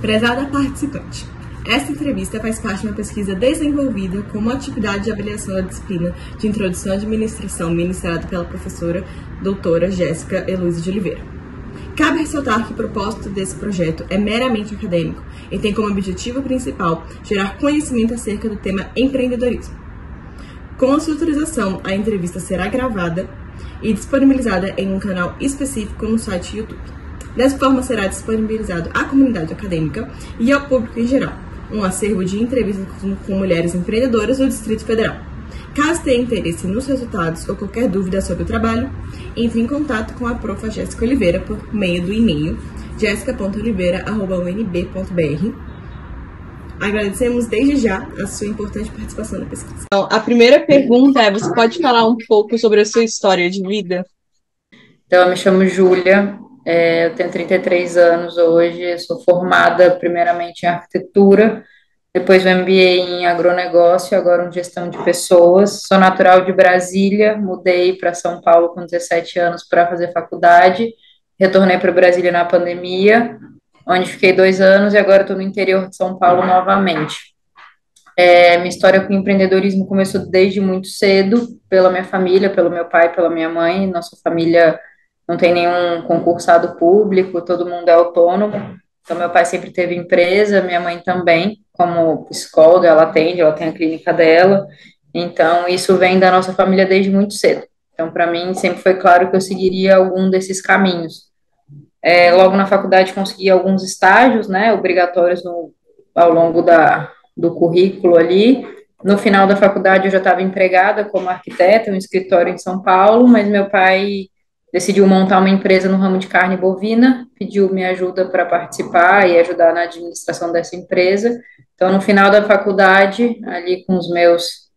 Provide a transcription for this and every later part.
Prezada participante, esta entrevista faz parte de uma pesquisa desenvolvida como atividade de avaliação da disciplina de Introdução à Administração ministrada pela professora doutora Jéssica Heloísa de Oliveira. Cabe ressaltar que o propósito desse projeto é meramente acadêmico e tem como objetivo principal gerar conhecimento acerca do tema empreendedorismo. Com a sua autorização, a entrevista será gravada e disponibilizada em um canal específico no site YouTube. Dessa forma, será disponibilizado à comunidade acadêmica e ao público em geral um acervo de entrevistas com mulheres empreendedoras do Distrito Federal. Caso tenha interesse nos resultados ou qualquer dúvida sobre o trabalho, entre em contato com a prof. Jéssica Oliveira por meio do e-mail jessica.oliveira@unb.br. Agradecemos desde já a sua importante participação na pesquisa. Então, a primeira pergunta é: você pode falar um pouco sobre a sua história de vida? Então, eu me chamo Júlia, eu tenho 33 anos hoje, eu sou formada primeiramente em arquitetura, depois o MBA em agronegócio, agora em gestão de pessoas. Sou natural de Brasília, mudei para São Paulo com 17 anos para fazer faculdade, retornei para Brasília na pandemia, onde fiquei 2 anos e agora estou no interior de São Paulo novamente. Minha história com empreendedorismo começou desde muito cedo, pela minha família, pelo meu pai, pela minha mãe. Nossa família não tem nenhum concursado público, todo mundo é autônomo. Então, meu pai sempre teve empresa, minha mãe também, como psicóloga, ela tem a clínica dela. Então, isso vem da nossa família desde muito cedo. Então, para mim, sempre foi claro que eu seguiria algum desses caminhos. Logo na faculdade, consegui alguns estágios, né, obrigatórios ao longo do currículo ali. No final da faculdade, eu já estava empregada como arquiteta, um escritório em São Paulo, mas meu pai decidiu montar uma empresa no ramo de carne bovina, pediu minha ajuda para participar e ajudar na administração dessa empresa. Então, no final da faculdade, ali com os meus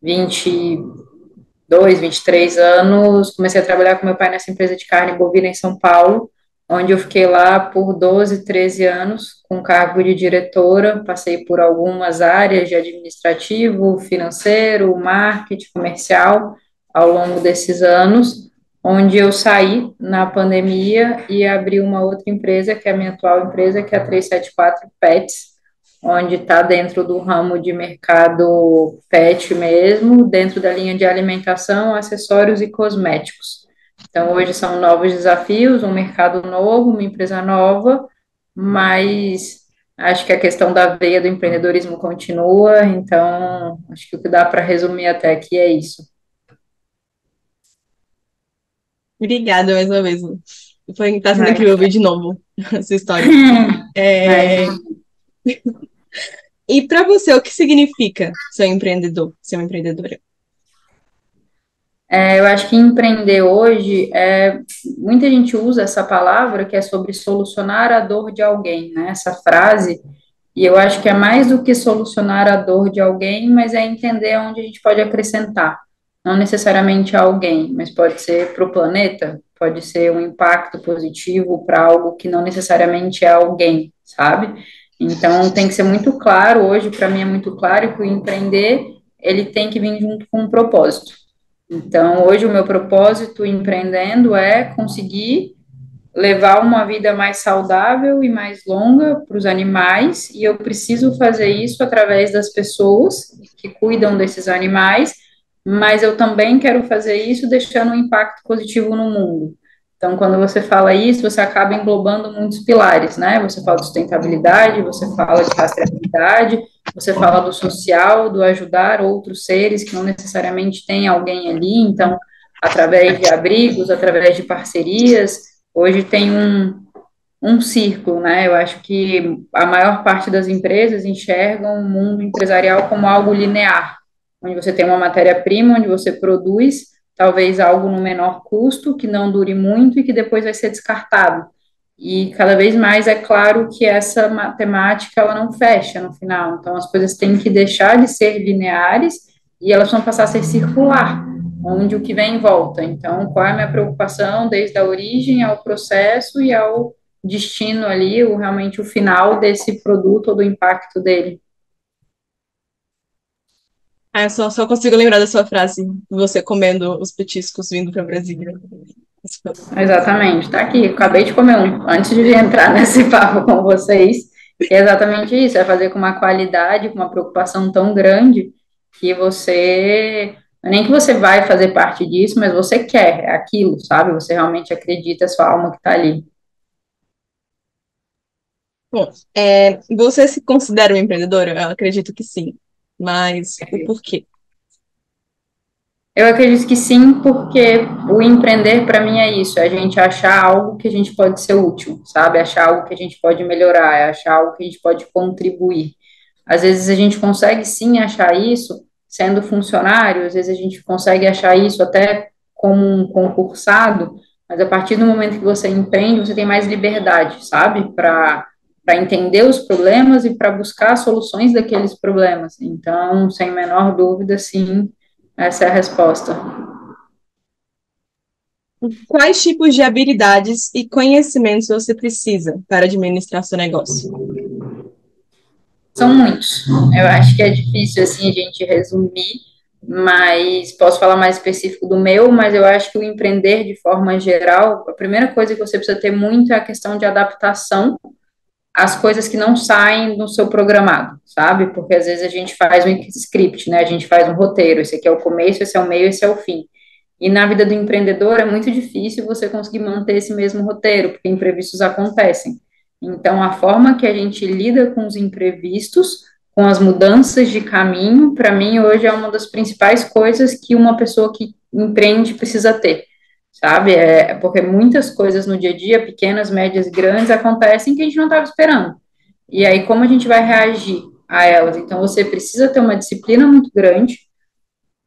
22, 23 anos, comecei a trabalhar com meu pai nessa empresa de carne bovina em São Paulo, onde eu fiquei lá por 12, 13 anos, com cargo de diretora, passei por algumas áreas de administrativo, financeiro, marketing, comercial, ao longo desses anos, onde eu saí na pandemia e abri uma outra empresa, que é a minha atual empresa, que é a 374 Pets, onde está dentro do ramo de mercado pet mesmo, dentro da linha de alimentação, acessórios e cosméticos. Então, hoje são novos desafios, um mercado novo, uma empresa nova, mas acho que a questão da veia do empreendedorismo continua, então acho que o que dá para resumir até aqui é isso. Obrigada mais uma vez. Está sendo incrível ouvir de novo essa história. E para você, o que significa ser um empreendedor, ser uma empreendedora? Eu acho que empreender hoje, muita gente usa essa palavra que é sobre solucionar a dor de alguém, né? Essa frase, e eu acho que é mais do que solucionar a dor de alguém, mas é entender onde a gente pode acrescentar. Não necessariamente a alguém, mas pode ser para o planeta, pode ser um impacto positivo para algo que não necessariamente é alguém, sabe? Então, tem que ser muito claro, hoje, para mim é muito claro que o empreender, ele tem que vir junto com um propósito. Então, hoje o meu propósito empreendendo é conseguir levar uma vida mais saudável e mais longa para os animais, e eu preciso fazer isso através das pessoas que cuidam desses animais, mas eu também quero fazer isso deixando um impacto positivo no mundo. Então, quando você fala isso, você acaba englobando muitos pilares, né? Você fala de sustentabilidade, você fala de rastreabilidade, você fala do social, do ajudar outros seres que não necessariamente têm alguém ali. Então, através de abrigos, através de parcerias, hoje tem um círculo, né? Eu acho que a maior parte das empresas enxergam o mundo empresarial como algo linear, onde você tem uma matéria-prima, onde você produz talvez algo no menor custo, que não dure muito e que depois vai ser descartado. E cada vez mais é claro que essa matemática ela não fecha no final. Então, as coisas têm que deixar de ser lineares e elas vão passar a ser circular, onde o que vem em volta. Então, qual é a minha preocupação desde a origem ao processo e ao destino ali, realmente o final desse produto ou do impacto dele. Eu só consigo lembrar da sua frase, você comendo os petiscos vindo para Brasília. Exatamente, tá aqui, acabei de comer um, antes de entrar nesse papo com vocês, Que é exatamente isso, é fazer com uma qualidade, com uma preocupação tão grande que você, não é nem que você vai fazer parte disso, mas você quer, é aquilo, sabe? Você realmente acredita, é sua alma que está ali. Bom, você se considera uma empreendedora? Eu acredito que sim. Mas o porquê? Eu acredito que sim, porque o empreender para mim é isso, é a gente achar algo que a gente pode ser útil, sabe? Achar algo que a gente pode melhorar, é achar algo que a gente pode contribuir. Às vezes a gente consegue sim achar isso sendo funcionário, às vezes a gente consegue achar isso até como um concursado, mas a partir do momento que você empreende, você tem mais liberdade, sabe? Para entender os problemas e para buscar soluções daqueles problemas. Então, sem menor dúvida, sim, essa é a resposta. Quais tipos de habilidades e conhecimentos você precisa para administrar seu negócio? São muitos. Eu acho que é difícil assim a gente resumir, mas posso falar mais específico do meu, mas eu acho que o empreender de forma geral, a primeira coisa que você precisa ter muito é a questão de adaptação às coisas que não saem do seu programado, sabe? Porque às vezes a gente faz um script, né? A gente faz um roteiro, esse aqui é o começo, esse é o meio, esse é o fim. E na vida do empreendedor é muito difícil você conseguir manter esse mesmo roteiro, porque imprevistos acontecem. Então, a forma que a gente lida com os imprevistos, com as mudanças de caminho, para mim, hoje é uma das principais coisas que uma pessoa que empreende precisa ter, sabe? É porque muitas coisas no dia a dia, pequenas, médias e grandes, acontecem que a gente não estava esperando. E aí, como a gente vai reagir a elas? Então, você precisa ter uma disciplina muito grande,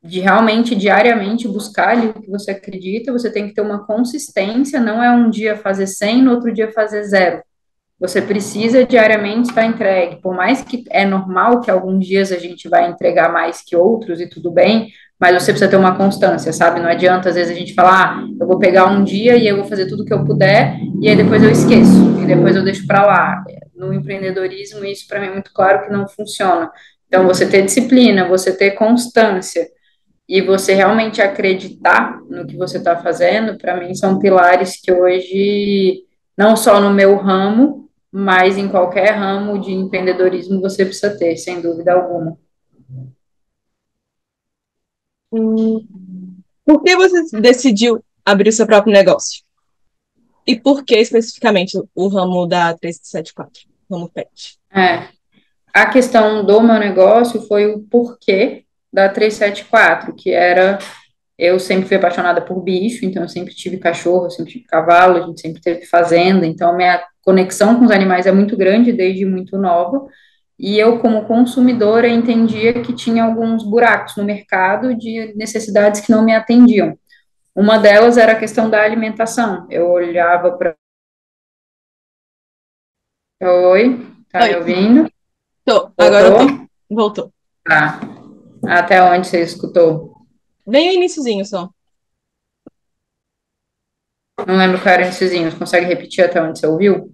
de realmente diariamente buscar ali o que você acredita, você tem que ter uma consistência, não é um dia fazer 100, no outro dia fazer zero. Você precisa diariamente estar entregue, por mais que é normal que alguns dias a gente vai entregar mais que outros e tudo bem, mas você precisa ter uma constância, sabe? Não adianta às vezes a gente falar, eu vou pegar um dia e eu vou fazer tudo o que eu puder e aí depois eu esqueço e depois eu deixo para lá. No empreendedorismo isso para mim é muito claro que não funciona. Então você ter disciplina, você ter constância, e você realmente acreditar no que você está fazendo, para mim são pilares que hoje, não só no meu ramo, mas em qualquer ramo de empreendedorismo você precisa ter, sem dúvida alguma. Hum, Por que você decidiu abrir o seu próprio negócio? E por que especificamente o ramo da 374, ramo PET? É, a questão do meu negócio foi o porquê da 374, que era, eu sempre fui apaixonada por bicho, então eu sempre tive cachorro, eu sempre tive cavalo, a gente sempre teve fazenda, então minha conexão com os animais é muito grande desde muito nova. E eu, como consumidora, entendia que tinha alguns buracos no mercado de necessidades que não me atendiam. Uma delas era a questão da alimentação. Eu olhava para. Oi, tá me Oi, ouvindo? agora eu Voltou? tô. Voltou. Tá. Até onde você escutou? Bem o iniciozinho só. Não lembro qual era o iniciozinho. Você consegue repetir até onde você ouviu?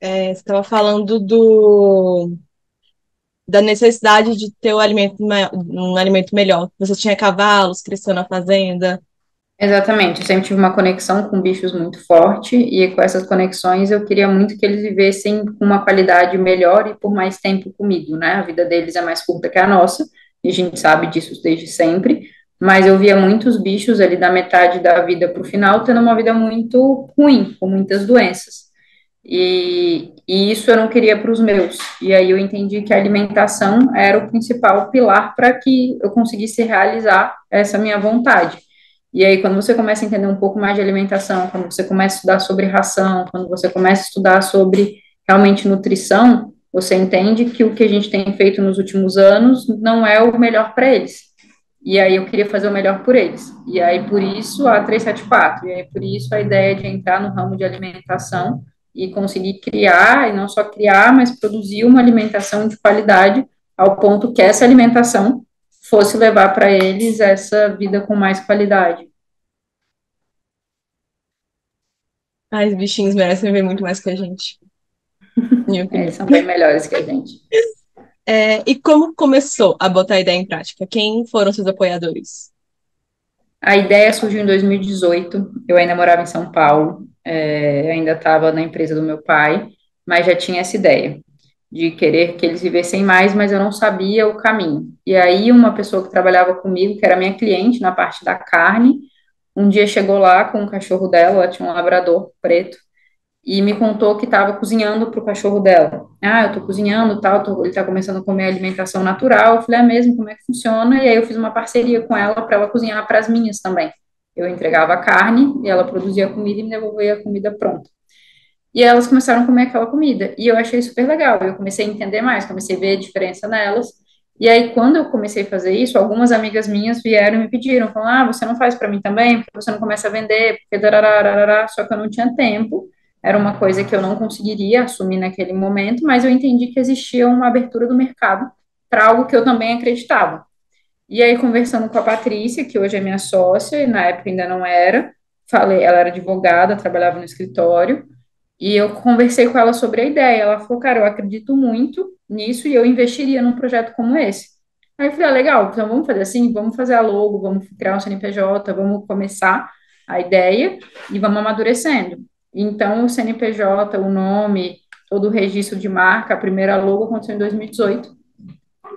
Você estava falando da necessidade de ter um alimento melhor. Você tinha cavalos, cresceu na fazenda. Exatamente, eu sempre tive uma conexão com bichos muito forte e com essas conexões eu queria muito que eles vivessem com uma qualidade melhor e por mais tempo comigo, né? A vida deles é mais curta que a nossa e a gente sabe disso desde sempre, mas eu via muitos bichos ali da metade da vida para o final tendo uma vida muito ruim, com muitas doenças. E isso eu não queria para os meus. E aí eu entendi que a alimentação era o principal pilar para que eu conseguisse realizar essa minha vontade. E aí, quando você começa a entender um pouco mais de alimentação, quando você começa a estudar sobre ração, quando você começa a estudar sobre realmente nutrição, você entende que o que a gente tem feito nos últimos anos não é o melhor para eles. E aí eu queria fazer o melhor por eles. E aí por isso a 374. E aí por isso a ideia de entrar no ramo de alimentação e conseguir criar, e não só criar, mas produzir uma alimentação de qualidade ao ponto que essa alimentação fosse levar para eles essa vida com mais qualidade. Ai, os bichinhos merecem viver muito mais que a gente, na minha Eles opinião. são bem melhores que a gente. E como começou a botar a ideia em prática? Quem foram seus apoiadores? A ideia surgiu em 2018. Eu ainda morava em São Paulo, ainda estava na empresa do meu pai, mas já tinha essa ideia. de querer que eles vivessem mais, mas eu não sabia o caminho. E aí, uma pessoa que trabalhava comigo, que era minha cliente na parte da carne, um dia chegou lá com o cachorro dela, ela tinha um labrador preto, e me contou que estava cozinhando para o cachorro dela. Ah, eu estou cozinhando, tal, ele está começando a comer alimentação natural. Eu falei, é mesmo, como é que funciona? E aí eu fiz uma parceria com ela para ela cozinhar para as minhas também. Eu entregava a carne e ela produzia a comida e me devolvia a comida pronta. E elas começaram a comer aquela comida. E eu achei super legal. Eu comecei a entender mais, comecei a ver a diferença nelas. E aí, quando eu comecei a fazer isso, algumas amigas minhas vieram e me pediram, falaram, ah, você não faz para mim também? Porque você não começa a vender? Porque darará, só que eu não tinha tempo. Era uma coisa que eu não conseguiria assumir naquele momento, mas eu entendi que existia uma abertura do mercado para algo que eu também acreditava. E aí, conversando com a Patrícia, que hoje é minha sócia, e na época ainda não era, falei, ela era advogada, trabalhava no escritório, e eu conversei com ela sobre a ideia. Ela falou, cara, eu acredito muito nisso e eu investiria num projeto como esse. Aí eu falei, ah, legal, então vamos fazer assim, vamos fazer a logo, vamos criar um CNPJ, vamos começar a ideia e vamos amadurecendo. Então, o CNPJ, o nome, todo o registro de marca, a primeira logo aconteceu em 2018,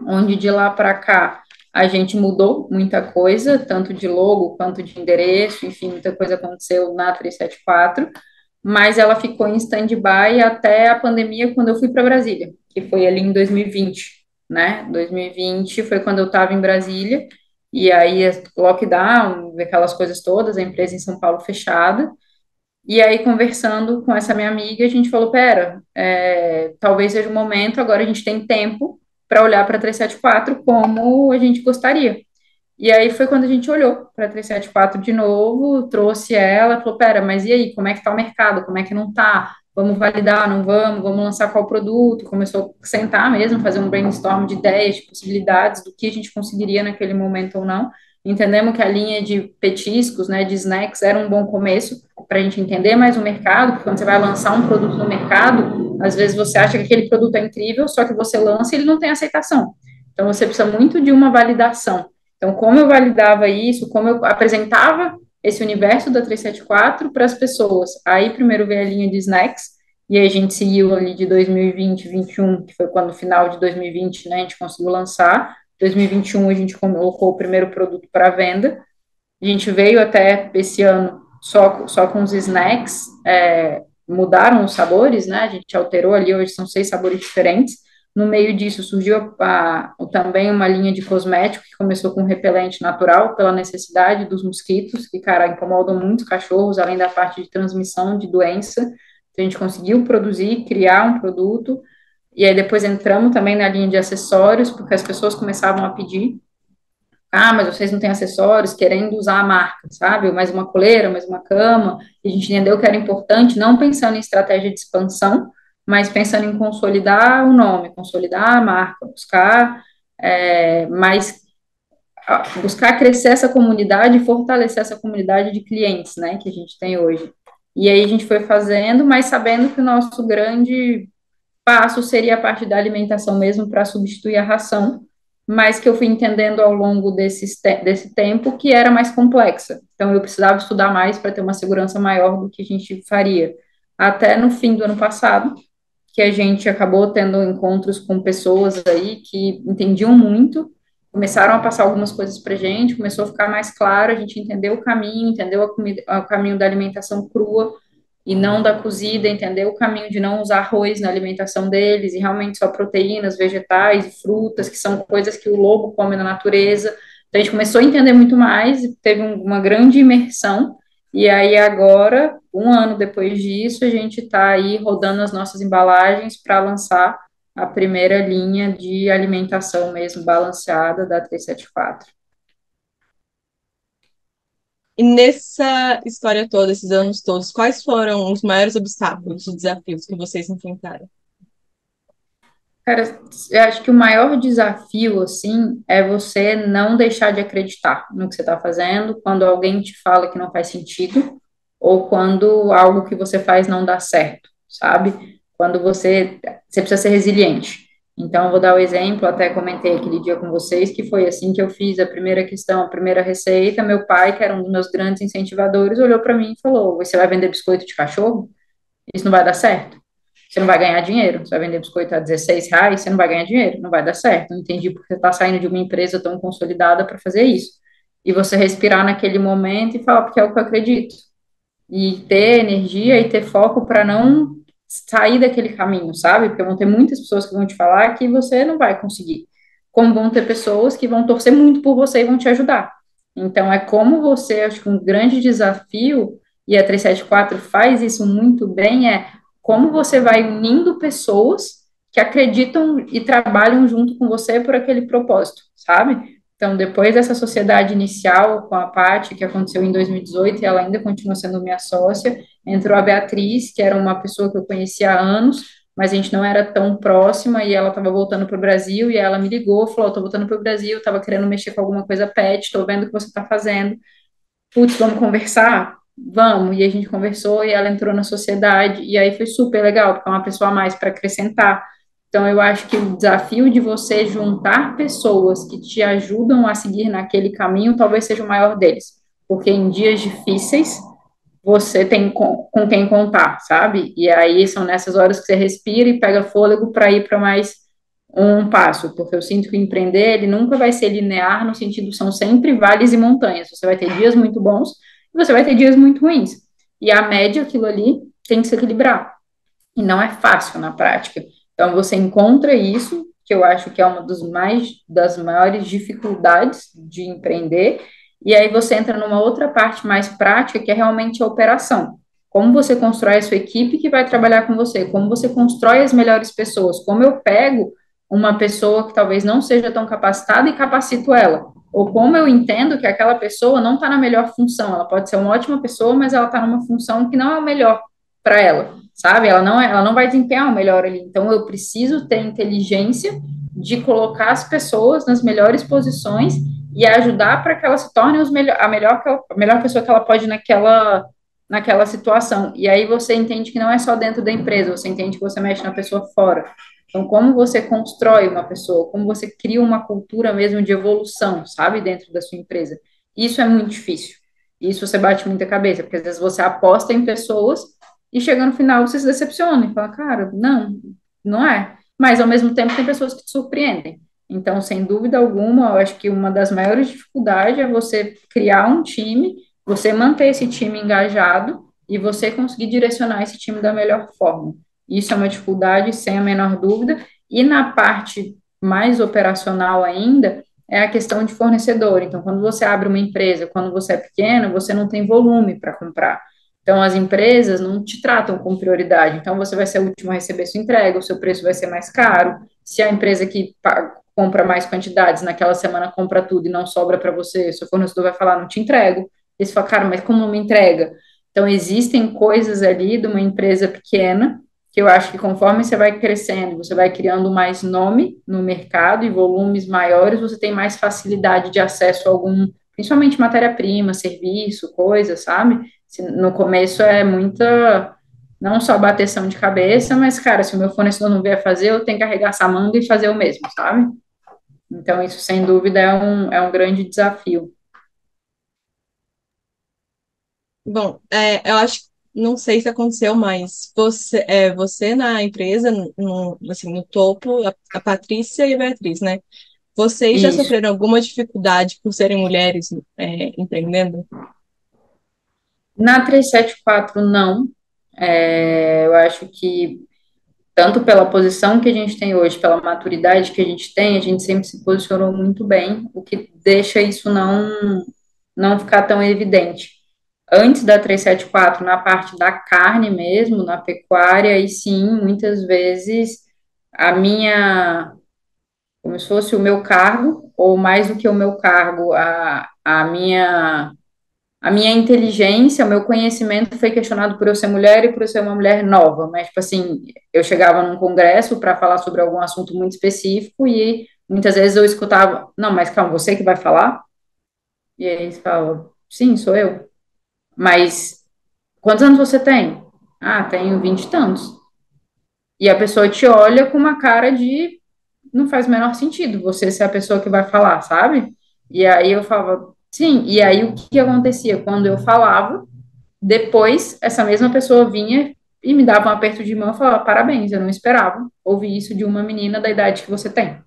onde de lá para cá a gente mudou muita coisa, tanto de logo quanto de endereço, enfim, muita coisa aconteceu na 374, mas ela ficou em stand-by até a pandemia, quando eu fui para Brasília, que foi ali em 2020, né? 2020 foi quando eu estava em Brasília, e aí lockdown, aquelas coisas todas, a empresa em São Paulo fechada, e aí, conversando com essa minha amiga, a gente falou: pera, talvez seja o momento, agora a gente tem tempo para olhar para 374 como a gente gostaria. E aí foi quando a gente olhou para a 374 de novo, trouxe ela, falou: pera, mas e aí, como é que está o mercado? Como é que não está? Vamos validar, não vamos? Vamos lançar qual produto? Começou a sentar mesmo, fazer um brainstorm de ideias, de possibilidades, do que a gente conseguiria naquele momento ou não. Entendemos que a linha de petiscos, né, de snacks, era um bom começo para a gente entender mais o mercado, porque quando você vai lançar um produto no mercado, às vezes você acha que aquele produto é incrível, só que você lança e ele não tem aceitação. Então, você precisa muito de uma validação. Então, como eu validava isso, como eu apresentava esse universo da 374 para as pessoas. Aí, primeiro veio a linha de snacks, e aí a gente seguiu ali de 2020, 2021, que foi quando, no final de 2020, né, a gente conseguiu lançar. 2021, a gente colocou o primeiro produto para venda. A gente veio até esse ano só com os snacks, mudaram os sabores, né? A gente alterou ali, hoje são 6 sabores diferentes. No meio disso surgiu também uma linha de cosmético que começou com repelente natural, pela necessidade dos mosquitos, que, cara, incomodam muitos cachorros, além da parte de transmissão de doença. Então, a gente conseguiu produzir, criar um produto, e aí depois entramos também na linha de acessórios, porque as pessoas começavam a pedir, ah, mas vocês não têm acessórios, querendo usar a marca, sabe? Mais uma coleira, mais uma cama. E a gente entendeu que era importante, não pensando em estratégia de expansão, mas pensando em consolidar o nome, consolidar a marca, mais buscar crescer essa comunidade e fortalecer essa comunidade de clientes, né, que a gente tem hoje. E aí a gente foi fazendo, mas sabendo que o nosso grande passo seria a parte da alimentação mesmo para substituir a ração, mas que eu fui entendendo ao longo desse tempo que era mais complexa. Então, eu precisava estudar mais para ter uma segurança maior do que a gente faria. Até no fim do ano passado, que a gente acabou tendo encontros com pessoas aí que entendiam muito, começaram a passar algumas coisas para a gente, começou a ficar mais claro, a gente entendeu o caminho, entendeu o caminho da alimentação crua, e não da cozida, entender o caminho de não usar arroz na alimentação deles, e realmente só proteínas, vegetais e frutas, que são coisas que o lobo come na natureza. Então, a gente começou a entender muito mais, teve uma grande imersão, e aí agora, um ano depois disso, a gente está aí rodando as nossas embalagens para lançar a primeira linha de alimentação mesmo balanceada da 374. E nessa história toda, esses anos todos, quais foram os maiores obstáculos e desafios que vocês enfrentaram? Cara, eu acho que o maior desafio, assim, é você não deixar de acreditar no que você está fazendo quando alguém te fala que não faz sentido ou quando algo que você faz não dá certo, sabe? Quando você precisa ser resiliente. Então, eu vou dar o exemplo, até comentei aquele dia com vocês, que foi assim que eu fiz a primeira questão, a primeira receita. Meu pai, que era um dos meus grandes incentivadores, olhou para mim e falou: você vai vender biscoito de cachorro? Isso não vai dar certo. você não vai ganhar dinheiro. Você vai vender biscoito a R$ 16, você não vai ganhar dinheiro, não vai dar certo. Não entendi porque você está saindo de uma empresa tão consolidada para fazer isso. E você respirar naquele momento e falar, porque é o que eu acredito. E ter energia e ter foco para não sair daquele caminho, sabe? Porque vão ter muitas pessoas que vão te falar que você não vai conseguir. Como vão ter pessoas que vão torcer muito por você e vão te ajudar. Então, é como você, acho que um grande desafio, e a 374 faz isso muito bem, é como você vai unindo pessoas que acreditam e trabalham junto com você por aquele propósito, sabe? Então, depois dessa sociedade inicial com a Paty, que aconteceu em 2018, e ela ainda continua sendo minha sócia, entrou a Beatriz, que era uma pessoa que eu conhecia há anos, mas a gente não era tão próxima, e ela estava voltando para o Brasil, e ela me ligou, falou, estou voltando para o Brasil, estava querendo mexer com alguma coisa pet, estou vendo o que você está fazendo. Putz, vamos conversar? Vamos. E a gente conversou, e ela entrou na sociedade, e aí foi super legal, porque é uma pessoa a mais para acrescentar. Então, eu acho que o desafio de você juntar pessoas que te ajudam a seguir naquele caminho talvez seja o maior deles. Porque em dias difíceis, você tem com quem contar, sabe? E aí são nessas horas que você respira e pega fôlego para ir para mais um passo, porque eu sinto que o empreender, ele nunca vai ser linear, no sentido, são sempre vales e montanhas. Você vai ter dias muito bons e você vai ter dias muito ruins. E a média, aquilo ali, tem que se equilibrar. E não é fácil na prática. Então, você encontra isso, que eu acho que é uma das maiores dificuldades de empreender, e aí você entra numa outra parte mais prática, que é realmente a operação. Como você constrói a sua equipe que vai trabalhar com você, como você constrói as melhores pessoas, como eu pego uma pessoa que talvez não seja tão capacitada e capacito ela, ou como eu entendo que aquela pessoa não está na melhor função, ela pode ser uma ótima pessoa, mas ela está numa função que não é o melhor para ela, sabe? Ela não vai desempenhar o melhor ali. Então, eu preciso ter inteligência de colocar as pessoas nas melhores posições e ajudar para que ela se torne a melhor pessoa que ela pode naquela situação. E aí você entende que não é só dentro da empresa, você entende que você mexe na pessoa fora. Então, como você constrói uma pessoa, como você cria uma cultura mesmo de evolução, sabe, dentro da sua empresa. Isso é muito difícil. Isso você bate muita cabeça, porque às vezes você aposta em pessoas e chega no final você se decepciona e fala, cara, não, não é. Mas ao mesmo tempo tem pessoas que te surpreendem. Então, sem dúvida alguma, eu acho que uma das maiores dificuldades é você criar um time, você manter esse time engajado e você conseguir direcionar esse time da melhor forma. Isso é uma dificuldade, sem a menor dúvida. E na parte mais operacional ainda, é a questão de fornecedor. Então, quando você abre uma empresa, quando você é pequeno, você não tem volume para comprar. Então, as empresas não te tratam com prioridade. Então, você vai ser o último a receber sua entrega, o seu preço vai ser mais caro. Se a empresa que compra mais quantidades, naquela semana compra tudo e não sobra para você, seu fornecedor vai falar, não te entrego. E você fala, cara, mas como não me entrega? Então, existem coisas ali de uma empresa pequena que eu acho que conforme você vai crescendo, você vai criando mais nome no mercado e volumes maiores, você tem mais facilidade de acesso a algum, principalmente matéria-prima, serviço, coisa, sabe? No começo é muita, não só bateção de cabeça, mas, cara, se o meu fornecedor não vier fazer, eu tenho que arregaçar a manga e fazer o mesmo, sabe? Então, isso, sem dúvida, é um grande desafio. Bom, eu acho, não sei se aconteceu, mas você na empresa, assim, no topo, a Patrícia e a Beatriz, né? Vocês já Isso. sofreram alguma dificuldade por serem mulheres, empreendendo? Na 374 não. Eu acho que tanto pela posição que a gente tem hoje, pela maturidade que a gente sempre se posicionou muito bem, o que deixa isso não ficar tão evidente. Antes da 374, na parte da carne mesmo, na pecuária, e sim, muitas vezes a minha, como se fosse o meu cargo, ou mais do que o meu cargo, a minha inteligência, o meu conhecimento foi questionado por eu ser mulher e por eu ser uma mulher nova, mas, tipo assim, eu chegava num congresso para falar sobre algum assunto muito específico e muitas vezes eu escutava, não, mas calma, você que vai falar? E aí eles falavam, sim, sou eu. Mas quantos anos você tem? Ah, tenho 20 e tantos. E a pessoa te olha com uma cara de não faz o menor sentido você ser a pessoa que vai falar, sabe? E aí eu falava, sim, e aí o que acontecia? Quando eu falava, depois, essa mesma pessoa vinha e me dava um aperto de mão e falava, parabéns, eu não esperava ouvir isso de uma menina da idade que você tem.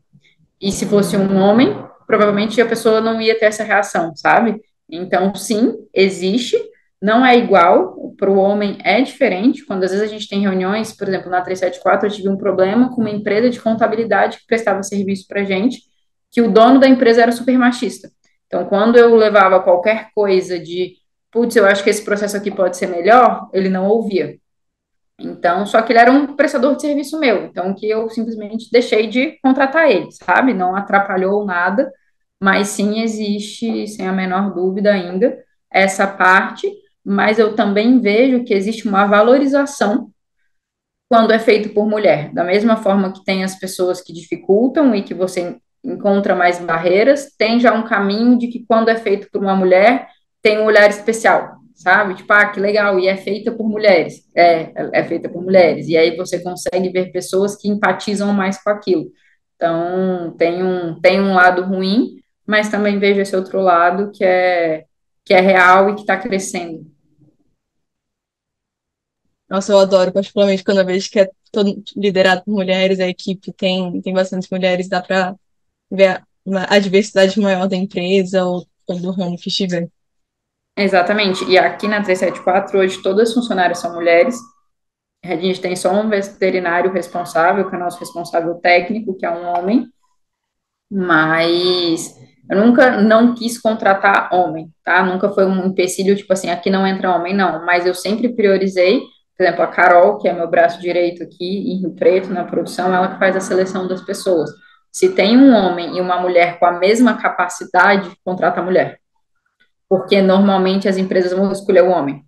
E se fosse um homem, provavelmente a pessoa não ia ter essa reação, sabe? Então, sim, existe, não é igual, para o homem é diferente. Quando às vezes a gente tem reuniões, por exemplo, na 374, eu tive um problema com uma empresa de contabilidade que prestava serviço para gente, que o dono da empresa era super machista. Então, quando eu levava qualquer coisa de, putz, eu acho que esse processo aqui pode ser melhor, ele não ouvia. Então, só que ele era um prestador de serviço meu, então que eu simplesmente deixei de contratar ele, sabe? Não atrapalhou nada, mas sim existe, sem a menor dúvida ainda, essa parte, mas eu também vejo que existe uma valorização quando é feito por mulher. Da mesma forma que tem as pessoas que dificultam e que você encontra mais barreiras, tem já um caminho de que quando é feito por uma mulher, tem um olhar especial, sabe? Tipo, ah, que legal, e é feita por mulheres. É feita por mulheres. E aí você consegue ver pessoas que empatizam mais com aquilo. Então, tem um lado ruim, mas também vejo esse outro lado que é real e que está crescendo. Nossa, eu adoro, particularmente quando eu vejo que é todo liderado por mulheres, a equipe tem bastante mulheres, dá pra ver a diversidade maior da empresa ou do ramo que estiver. Exatamente. E aqui na 374 hoje, todas as funcionárias são mulheres. A gente tem só um veterinário responsável, que é o nosso responsável técnico, que é um homem, mas eu nunca não quis contratar homem, tá? Nunca foi um empecilho, tipo assim, aqui não entra homem, não. Mas eu sempre priorizei, por exemplo, a Carol, que é meu braço direito aqui em Rio Preto, na produção, ela que faz a seleção das pessoas. Se tem um homem e uma mulher com a mesma capacidade, contrata a mulher. Porque normalmente as empresas vão escolher o homem.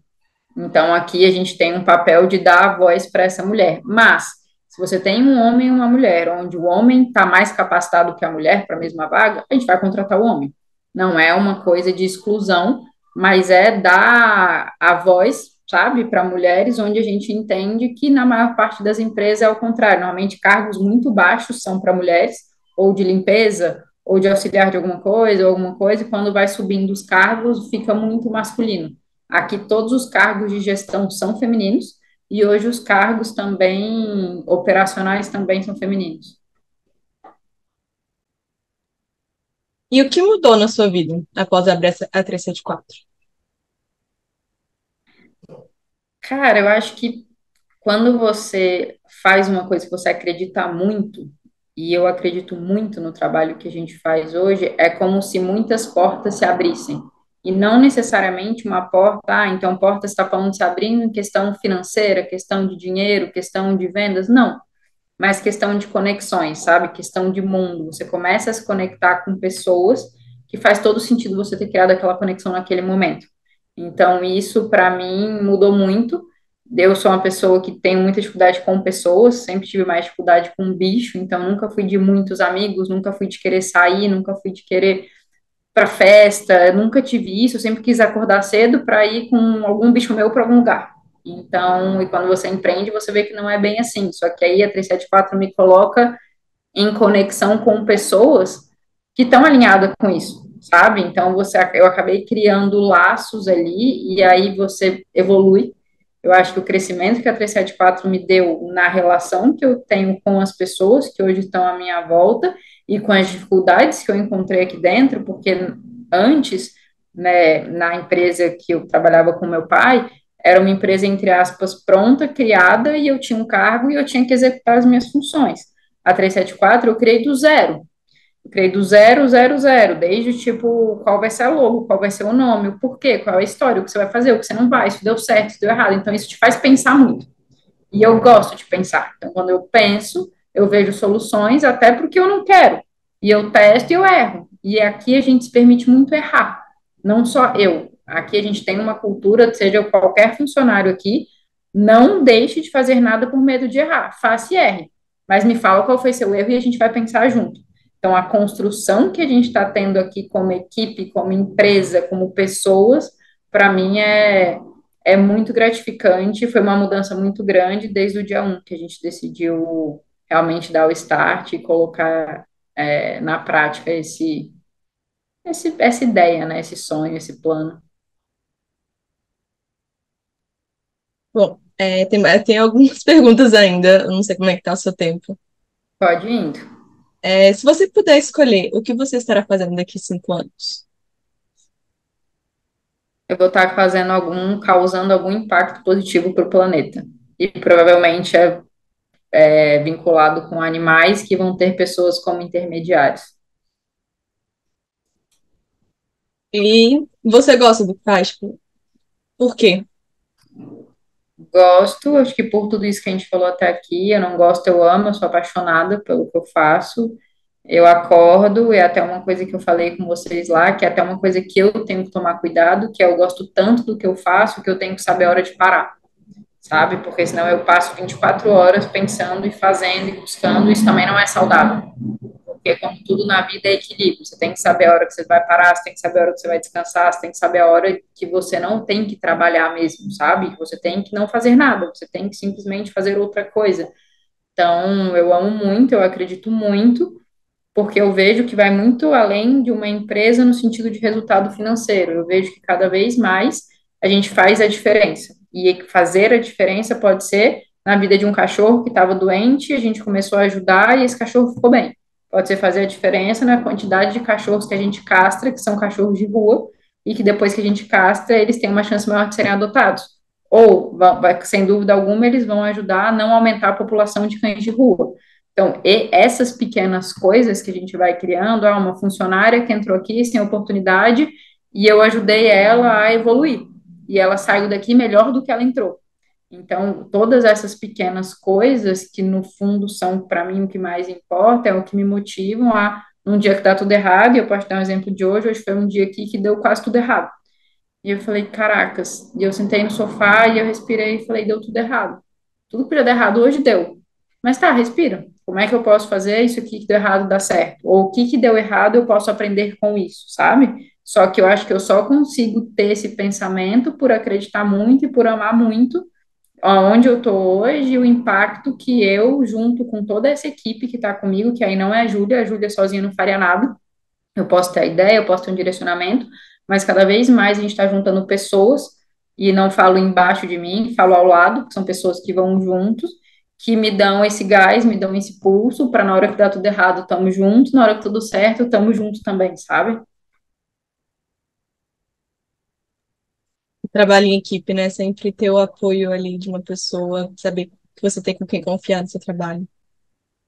Então, aqui a gente tem um papel de dar a voz para essa mulher. Mas, se você tem um homem e uma mulher, onde o homem está mais capacitado que a mulher para a mesma vaga, a gente vai contratar o homem. Não é uma coisa de exclusão, mas é dar a voz, sabe, para mulheres, onde a gente entende que na maior parte das empresas é o contrário. Normalmente, cargos muito baixos são para mulheres, ou de limpeza, ou de auxiliar de alguma coisa, e quando vai subindo os cargos, fica muito masculino. Aqui todos os cargos de gestão são femininos e hoje os cargos também operacionais também são femininos. E o que mudou na sua vida após abrir a 374? Cara, eu acho que quando você faz uma coisa que você acredita muito, e eu acredito muito no trabalho que a gente faz hoje, é como se muitas portas se abrissem. E não necessariamente uma porta, então porta está falando se abrindo em questão financeira, questão de dinheiro, questão de vendas, não. Mas questão de conexões, sabe? Questão de mundo. Você começa a se conectar com pessoas que faz todo sentido você ter criado aquela conexão naquele momento. Então, isso para mim mudou muito. Eu sou uma pessoa que tenho muita dificuldade com pessoas, sempre tive mais dificuldade com bicho, então nunca fui de muitos amigos, nunca fui de querer sair, nunca fui de querer para festa, nunca tive isso, eu sempre quis acordar cedo para ir com algum bicho meu para algum lugar. Então, e quando você empreende, você vê que não é bem assim. Só que aí a 374 me coloca em conexão com pessoas que estão alinhadas com isso, sabe? Então, eu acabei criando laços ali e aí você evolui. Eu acho que o crescimento que a 374 me deu na relação que eu tenho com as pessoas que hoje estão à minha volta e com as dificuldades que eu encontrei aqui dentro, porque antes, né, na empresa que eu trabalhava com meu pai, era uma empresa, entre aspas, pronta, criada, e eu tinha um cargo e eu tinha que executar as minhas funções. A 374 eu criei do zero. Eu criei do zero, zero, zero, desde tipo, qual vai ser a logo, qual vai ser o nome, o porquê, qual é a história, o que você vai fazer, o que você não vai, se deu certo, se deu errado. Então, isso te faz pensar muito. E eu gosto de pensar. Então, quando eu penso, eu vejo soluções, até porque eu não quero. E eu testo e eu erro. E aqui a gente se permite muito errar. Não só eu. Aqui a gente tem uma cultura, seja qualquer funcionário aqui, não deixe de fazer nada por medo de errar. Faça e erre. Mas me fala qual foi seu erro e a gente vai pensar junto. Então, a construção que a gente está tendo aqui como equipe, como empresa, como pessoas, para mim é muito gratificante, foi uma mudança muito grande desde o dia 1 que a gente decidiu realmente dar o start e colocar na prática essa ideia, né, esse sonho, esse plano. Bom, Tem algumas perguntas ainda, eu não sei como é que tá o seu tempo. Pode ir indo. Se você puder escolher, o que você estará fazendo daqui a 5 anos? Eu vou estar causando algum impacto positivo para o planeta. E provavelmente é vinculado com animais que vão ter pessoas como intermediários. E você gosta do que faz? Tipo, por quê? Gosto, acho que por tudo isso que a gente falou até aqui, eu não gosto, eu amo, eu sou apaixonada pelo que eu faço. Eu acordo, e é até uma coisa que eu falei com vocês lá, que é até uma coisa que eu tenho que tomar cuidado, que é eu gosto tanto do que eu faço, que eu tenho que saber a hora de parar, sabe? Porque senão eu passo 24 horas pensando e fazendo e buscando, isso também não é saudável. Porque como tudo na vida é equilíbrio, você tem que saber a hora que você vai parar, você tem que saber a hora que você vai descansar, você tem que saber a hora que você não tem que trabalhar mesmo, sabe? Que você tem que não fazer nada, você tem que simplesmente fazer outra coisa. Então, eu amo muito, eu acredito muito, porque eu vejo que vai muito além de uma empresa no sentido de resultado financeiro. Eu vejo que cada vez mais a gente faz a diferença. E fazer a diferença pode ser na vida de um cachorro que estava doente, a gente começou a ajudar e esse cachorro ficou bem. Pode ser fazer a diferença na quantidade de cachorros que a gente castra, que são cachorros de rua, e que depois que a gente castra, eles têm uma chance maior de serem adotados. Ou, sem dúvida alguma, eles vão ajudar a não aumentar a população de cães de rua. Então, essas pequenas coisas que a gente vai criando, uma funcionária que entrou aqui sem oportunidade e eu ajudei ela a evoluir. E ela saiu daqui melhor do que ela entrou. Então, todas essas pequenas coisas, que no fundo são, para mim, o que mais importa, é o que me motivam num dia que dá tudo errado, e eu posso dar um exemplo de hoje foi um dia aqui que deu quase tudo errado. E eu falei, caracas, e eu sentei no sofá e eu respirei e falei, deu tudo errado. Tudo que podia dar errado hoje deu. Mas tá, respira. Como é que eu posso fazer isso aqui que deu errado dar certo? Ou o que que deu errado eu posso aprender com isso, sabe? Só que eu acho que eu só consigo ter esse pensamento por acreditar muito e por amar muito onde eu tô hoje, o impacto que eu, junto com toda essa equipe que tá comigo, que aí não é a Júlia sozinha não faria nada, eu posso ter a ideia, eu posso ter um direcionamento, mas cada vez mais a gente está juntando pessoas, e não falo embaixo de mim, falo ao lado, que são pessoas que vão juntos, que me dão esse gás, me dão esse pulso, para na hora que dá tudo errado, estamos juntos, na hora que tudo certo, estamos juntos também, sabe? Trabalho em equipe, né? Sempre ter o apoio ali de uma pessoa, saber que você tem com quem confiar no seu trabalho.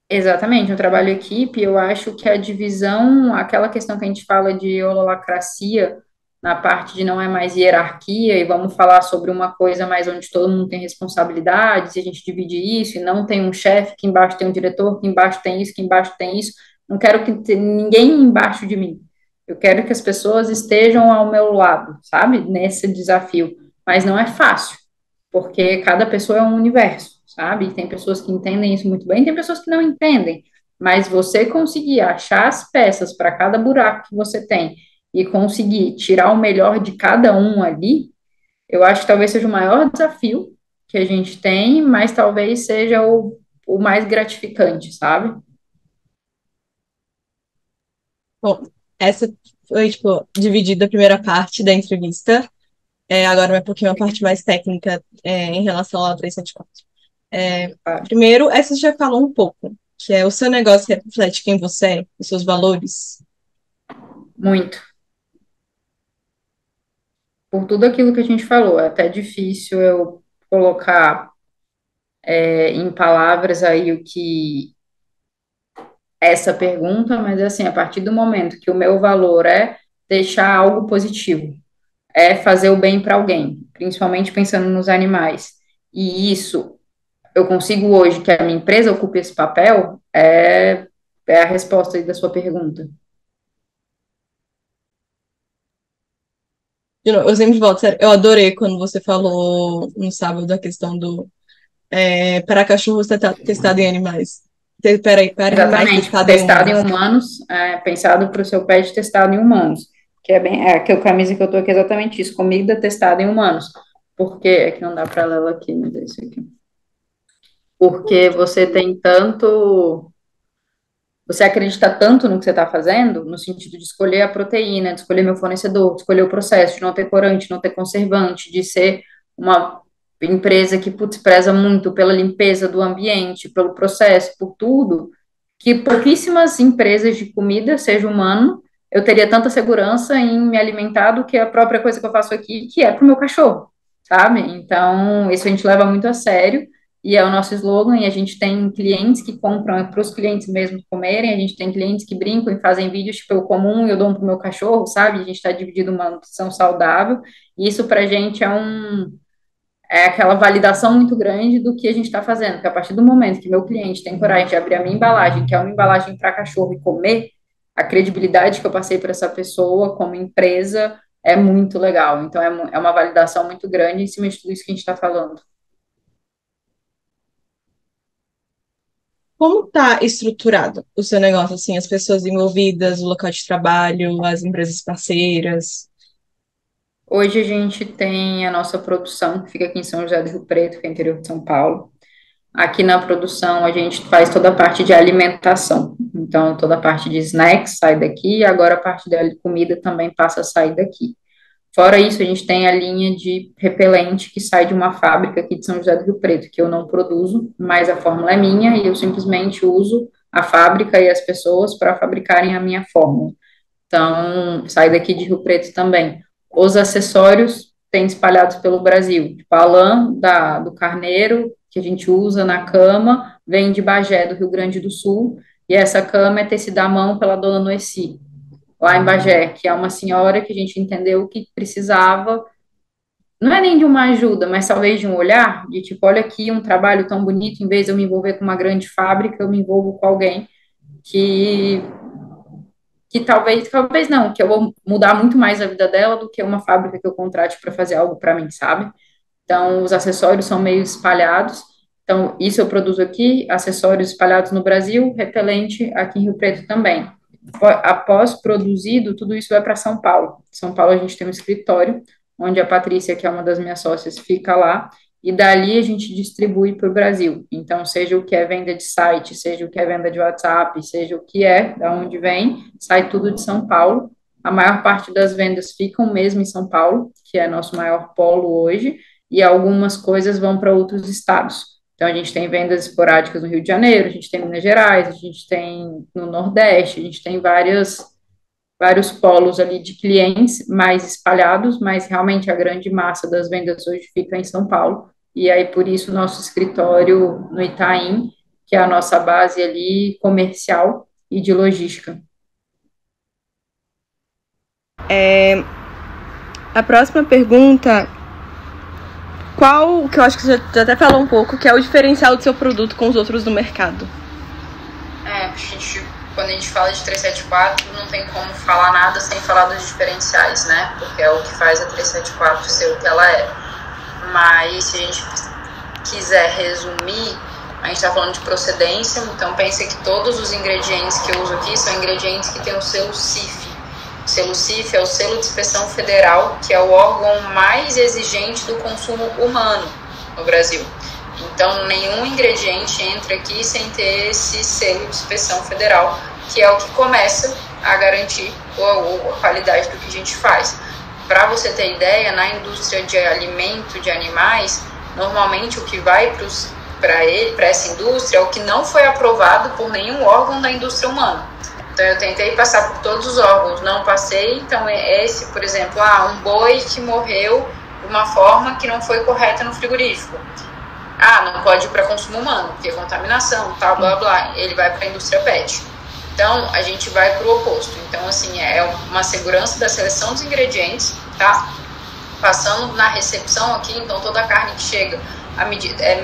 Exatamente, um trabalho em equipe, eu acho que a divisão, aquela questão que a gente fala de holacracia, na parte de não é mais hierarquia, e vamos falar sobre uma coisa mais onde todo mundo tem responsabilidades, e a gente divide isso, e não tem um chefe, que embaixo tem um diretor, que embaixo tem isso, que embaixo tem isso. Não quero que ninguém embaixo de mim. Eu quero que as pessoas estejam ao meu lado, sabe? Nesse desafio. Mas não é fácil, porque cada pessoa é um universo, sabe? Tem pessoas que entendem isso muito bem, tem pessoas que não entendem, mas você conseguir achar as peças para cada buraco que você tem e conseguir tirar o melhor de cada um ali, eu acho que talvez seja o maior desafio que a gente tem, mas talvez seja o mais gratificante, sabe? Bom, essa foi, tipo, dividida a primeira parte da entrevista. Agora vai um pouquinho a parte mais técnica, em relação ao 374. Claro. Primeiro, essa você já falou um pouco, que é o seu negócio reflete quem você é, os seus valores. Muito. Por tudo aquilo que a gente falou, é até difícil eu colocar em palavras aí o que essa pergunta, mas assim, a partir do momento que o meu valor é deixar algo positivo, é fazer o bem para alguém, principalmente pensando nos animais, e isso eu consigo hoje que a minha empresa ocupe esse papel, é a resposta aí da sua pergunta. De novo, eu sempre volto, sério, eu adorei quando você falou no sábado a questão do para cachorros testado em animais. Peraí, para animais Exatamente, testado em testado em humanos. humanos, pensado para o seu pet testado em humanos, que é bem, aquela camisa que eu tô aqui é exatamente isso, comida testada em humanos, porque, é que não dá para ler ela aqui, mas é isso aqui. Porque você tem tanto, você acredita tanto no que você está fazendo, no sentido de escolher a proteína, de escolher meu fornecedor, de escolher o processo, de não ter corante, não ter conservante, de ser uma. empresa que, putz, preza muito pela limpeza do ambiente, pelo processo, por tudo, que pouquíssimas empresas de comida, seja humano, eu teria tanta segurança em me alimentar do que a própria coisa que eu faço aqui, que é para o meu cachorro, sabe? Então, isso a gente leva muito a sério, e é o nosso slogan, e a gente tem clientes que compram para os clientes mesmo comerem, a gente tem clientes que brincam e fazem vídeos, tipo, eu como um e eu dou um para o meu cachorro, sabe? A gente está dividindo uma nutrição saudável, e isso para a gente é aquela validação muito grande do que a gente está fazendo, porque a partir do momento que meu cliente tem coragem de abrir a minha embalagem, que é uma embalagem para cachorro e comer, a credibilidade que eu passei para essa pessoa como empresa é muito legal. Então, é uma validação muito grande em cima de tudo isso que a gente está falando. Como está estruturado o seu negócio, assim, as pessoas envolvidas, o local de trabalho, as empresas parceiras? Hoje a gente tem a nossa produção, que fica aqui em São José do Rio Preto, que é interior de São Paulo. Aqui na produção a gente faz toda a parte de alimentação. Então, toda a parte de snacks sai daqui, e agora a parte da comida também passa a sair daqui. Fora isso, a gente tem a linha de repelente que sai de uma fábrica aqui de São José do Rio Preto, que eu não produzo, mas a fórmula é minha e eu simplesmente uso a fábrica e as pessoas para fabricarem a minha fórmula. Então, sai daqui de Rio Preto também. Os acessórios tem espalhados pelo Brasil. Tipo, a lã do carneiro, que a gente usa na cama, vem de Bagé, do Rio Grande do Sul, e essa cama é tecida à mão pela dona Noeci, lá em Bagé, que é uma senhora que a gente entendeu que precisava, não é nem de uma ajuda, mas talvez de um olhar, de tipo, olha aqui um trabalho tão bonito, em vez de eu me envolver com uma grande fábrica, eu me envolvo com alguém que talvez não, que eu vou mudar muito mais a vida dela do que uma fábrica que eu contrate para fazer algo para mim, sabe? Então, os acessórios são meio espalhados. Então, isso eu produzo aqui, acessórios espalhados no Brasil, repelente aqui em Rio Preto também. Após produzido, tudo isso vai para São Paulo. São Paulo a gente tem um escritório, onde a Patrícia, que é uma das minhas sócias, fica lá, e dali a gente distribui para o Brasil. Então, seja o que é venda de site, seja o que é venda de WhatsApp, seja o que é, da onde vem, sai tudo de São Paulo. A maior parte das vendas ficam mesmo em São Paulo, que é nosso maior polo hoje, e algumas coisas vão para outros estados. Então, a gente tem vendas esporádicas no Rio de Janeiro, a gente tem em Minas Gerais, a gente tem no Nordeste, a gente tem vários polos ali de clientes mais espalhados, mas realmente a grande massa das vendas hoje fica em São Paulo. E aí, por isso, nosso escritório no Itaim, que é a nossa base ali comercial e de logística. A próxima pergunta, que eu acho que você já até falou um pouco, que é o diferencial do seu produto com os outros do mercado? Quando a gente fala de 374, não tem como falar nada sem falar dos diferenciais, né? Porque é o que faz a 374 ser o que ela é. Mas se a gente quiser resumir, a gente está falando de procedência, então pense que todos os ingredientes que eu uso aqui são ingredientes que têm o selo CIF. O selo CIF é o selo de inspeção federal, que é o órgão mais exigente do consumo humano no Brasil. Então, nenhum ingrediente entra aqui sem ter esse selo de inspeção federal, que é o que começa a garantir a qualidade do que a gente faz. Para você ter ideia, na indústria de alimento de animais, normalmente o que vai para essa indústria é o que não foi aprovado por nenhum órgão da indústria humana. Então, eu tentei passar por todos os órgãos, não passei. Então, esse, por exemplo, um boi que morreu de uma forma que não foi correta no frigorífico. Não pode ir para consumo humano, porque é contaminação, tal, blá, blá. Ele vai para a indústria pet. Então, a gente vai para o oposto. Então, assim, é uma segurança da seleção dos ingredientes, tá? Passando na recepção aqui, então, toda a carne que chega,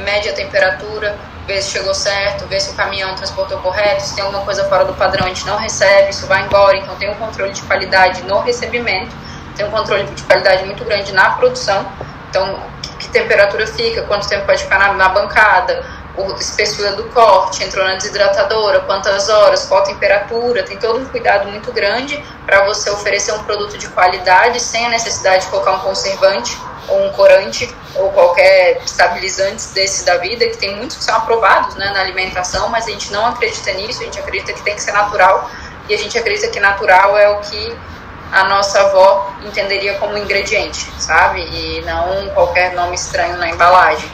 mede a temperatura, vê se chegou certo, vê se o caminhão transportou correto, se tem alguma coisa fora do padrão, a gente não recebe, isso vai embora. Então, tem um controle de qualidade no recebimento, tem um controle de qualidade muito grande na produção. Então, que temperatura fica, quanto tempo pode ficar na bancada, a espessura do corte, entrou na desidratadora, quantas horas, qual temperatura, tem todo um cuidado muito grande para você oferecer um produto de qualidade sem a necessidade de colocar um conservante ou um corante ou qualquer estabilizante desse da vida, que tem muitos que são aprovados, né, na alimentação, mas a gente não acredita nisso, a gente acredita que tem que ser natural, e a gente acredita que natural é o que a nossa avó entenderia como ingrediente, sabe? E não qualquer nome estranho na embalagem.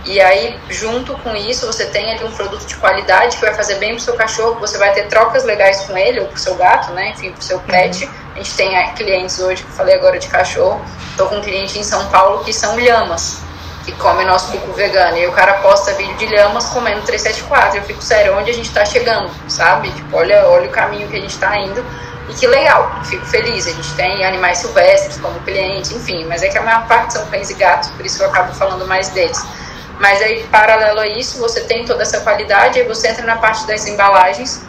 E aí, junto com isso, você tem ali um produto de qualidade que vai fazer bem pro seu cachorro, você vai ter trocas legais com ele, ou pro seu gato, né? Enfim, pro seu pet. A gente tem clientes hoje, que eu falei agora de cachorro, tô com um cliente em São Paulo que são lhamas, que come nosso cuco vegano. E o cara posta vídeo de lhamas comendo 374. Eu fico, sério, onde a gente tá chegando, sabe? Tipo, olha o caminho que a gente tá indo. E que legal, fico feliz. A gente tem animais silvestres como clientes, enfim. Mas é que a maior parte são cães e gatos, por isso eu acabo falando mais deles. Mas aí, paralelo a isso, você tem toda essa qualidade, aí você entra na parte das embalagens,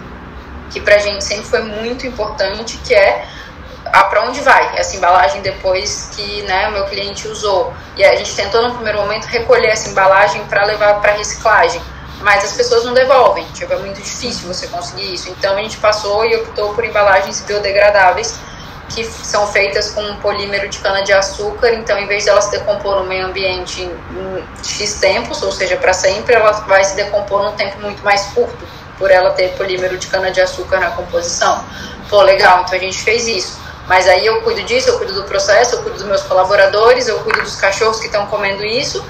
que pra gente sempre foi muito importante, que é para onde vai essa embalagem depois que, né, o meu cliente usou. E a gente tentou, no primeiro momento, recolher essa embalagem para levar para reciclagem, mas as pessoas não devolvem, tipo, é muito difícil você conseguir isso. Então a gente passou e optou por embalagens biodegradáveis, que são feitas com um polímero de cana-de-açúcar. Então, em vez de ela se decompor no meio ambiente em X tempos, ou seja, para sempre, ela vai se decompor num tempo muito mais curto, por ela ter polímero de cana-de-açúcar na composição. Pô, legal, então a gente fez isso. Mas aí eu cuido disso, eu cuido do processo, eu cuido dos meus colaboradores, eu cuido dos cachorros que estão comendo isso,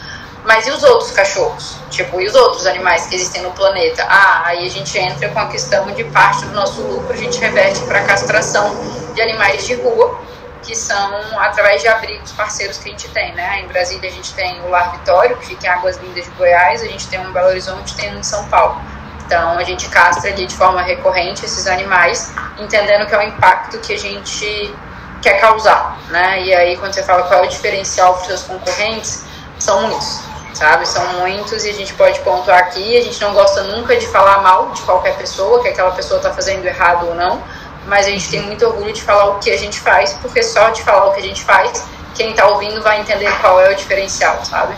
mas e os outros cachorros? Tipo, e os outros animais que existem no planeta? Aí a gente entra com a questão de parte do nosso lucro, a gente reverte para a castração de animais de rua, que são através de abrigos parceiros que a gente tem, né? Em Brasília a gente tem o Lar Vitório, que fica em Águas Lindas de Goiás, a gente tem um em Belo Horizonte, tem um em São Paulo. Então a gente castra ali de forma recorrente esses animais, entendendo que é o impacto que a gente quer causar, né? E aí quando você fala qual é o diferencial para os seus concorrentes, são muitos, sabe? São muitos, e a gente pode pontuar aqui. A gente não gosta nunca de falar mal de qualquer pessoa, que aquela pessoa está fazendo errado ou não, mas a gente tem muito orgulho de falar o que a gente faz, porque só de falar o que a gente faz, quem está ouvindo vai entender qual é o diferencial, sabe?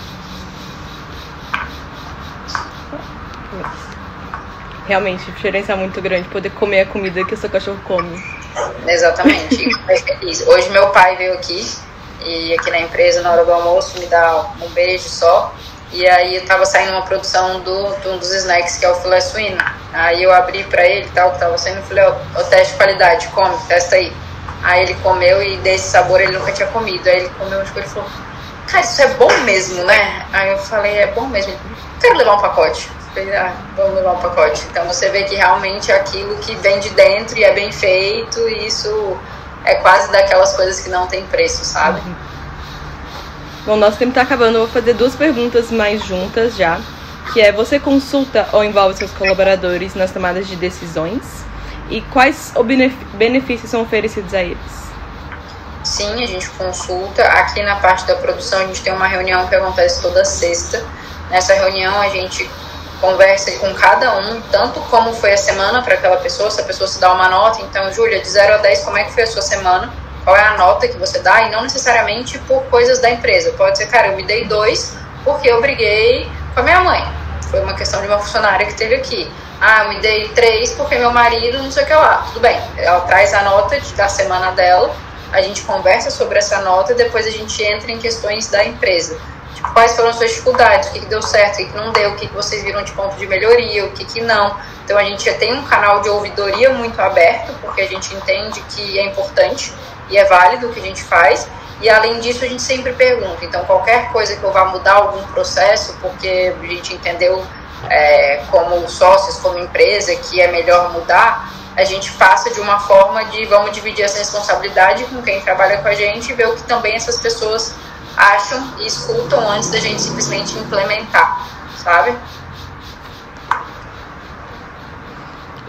Realmente, a diferença é muito grande, poder comer a comida que o seu cachorro come. Exatamente, fico feliz. Hoje meu pai veio aqui, e aqui na empresa, na hora do almoço, me dá um beijo só. E aí eu tava saindo uma produção de um dos snacks, que é o filé suíno. Aí eu abri pra ele, tal, que tava saindo, e falei, ó, teste de qualidade, come, testa aí. Aí ele comeu, e desse sabor ele nunca tinha comido. Aí ele comeu, tipo, ele falou, cara, isso é bom mesmo, né? Aí eu falei, é bom mesmo. Ele falou, quero levar um pacote. Eu falei, vamos levar um pacote. Então você vê que realmente é aquilo que vem de dentro e é bem feito, e isso é quase daquelas coisas que não tem preço, sabe? Bom, nosso tempo tá acabando, eu vou fazer 2 perguntas mais juntas já, que é, você consulta ou envolve seus colaboradores nas tomadas de decisões? E quais benefícios são oferecidos a eles? Sim, a gente consulta. Aqui na parte da produção a gente tem uma reunião que acontece toda sexta. Nessa reunião a gente conversa com cada um, tanto como foi a semana para aquela pessoa, se a pessoa se dá uma nota. Então, Júlia, de 0 a 10, como é que foi a sua semana? Qual é a nota que você dá? E não necessariamente por coisas da empresa. Pode ser, cara, eu me dei 2 porque eu briguei com a minha mãe. Foi uma questão de uma funcionária que teve aqui. Eu me dei 3 porque meu marido não sei o que lá. Tudo bem, ela traz a nota da semana dela, a gente conversa sobre essa nota e depois a gente entra em questões da empresa. Tipo, quais foram as suas dificuldades, o que deu certo, o que não deu, o que vocês viram de ponto de melhoria, o que não. Então a gente já tem um canal de ouvidoria muito aberto, porque a gente entende que é importante e é válido o que a gente faz. E além disso a gente sempre pergunta. Então qualquer coisa que eu vá mudar algum processo, porque a gente entendeu como sócios, como empresa, que é melhor mudar, a gente passa de uma forma de vamos dividir essa responsabilidade com quem trabalha com a gente e ver o que também essas pessoas acham e escutam antes da gente simplesmente implementar, sabe?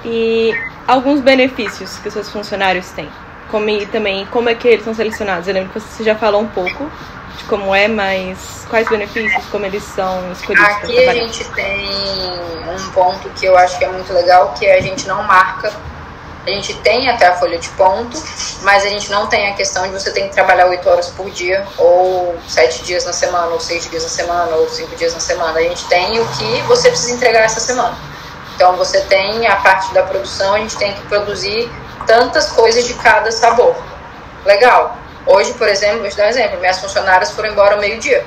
E alguns benefícios que os seus funcionários têm? E também como é que eles são selecionados? Eu lembro que você já falou um pouco de como é, mas quais benefícios, como eles são escolhidos para trabalhar? Aqui a gente tem um ponto que eu acho que é muito legal, que a gente não marca. A gente tem até a folha de ponto, mas a gente não tem a questão de você tem que trabalhar 8 horas por dia, ou 7 dias na semana, ou 6 dias na semana, ou 5 dias na semana. A gente tem o que você precisa entregar essa semana. Então você tem a parte da produção, a gente tem que produzir tantas coisas de cada sabor. Legal. Hoje, por exemplo, vou te dar um exemplo, minhas funcionárias foram embora ao meio-dia,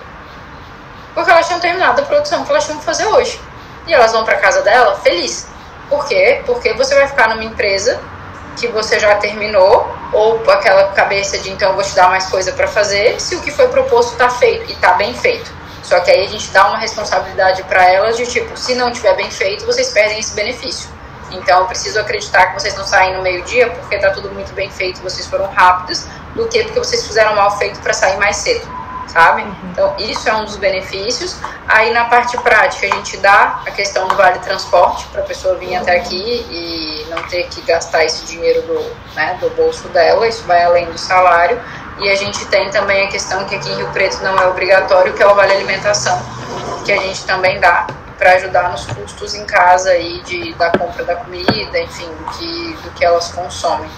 porque elas tinham terminado a produção que elas tinham que fazer hoje. E elas vão para casa dela feliz. Por quê? Porque você vai ficar numa empresa que você já terminou ou aquela cabeça de então eu vou te dar mais coisa para fazer, se o que foi proposto está feito e está bem feito. Só que aí a gente dá uma responsabilidade para elas de tipo, se não tiver bem feito, vocês perdem esse benefício. Então eu preciso acreditar que vocês não saem no meio-dia porque está tudo muito bem feito, vocês foram rápidos, do que porque vocês fizeram mal feito para sair mais cedo, sabe? Então isso é um dos benefícios. Aí na parte prática a gente dá a questão do vale transporte para a pessoa vir até aqui e não ter que gastar esse dinheiro do bolso dela, isso vai além do salário. E a gente tem também a questão que aqui em Rio Preto não é obrigatório, que é o vale alimentação, que a gente também dá para ajudar nos custos em casa aí da compra da comida, enfim, do que elas consomem,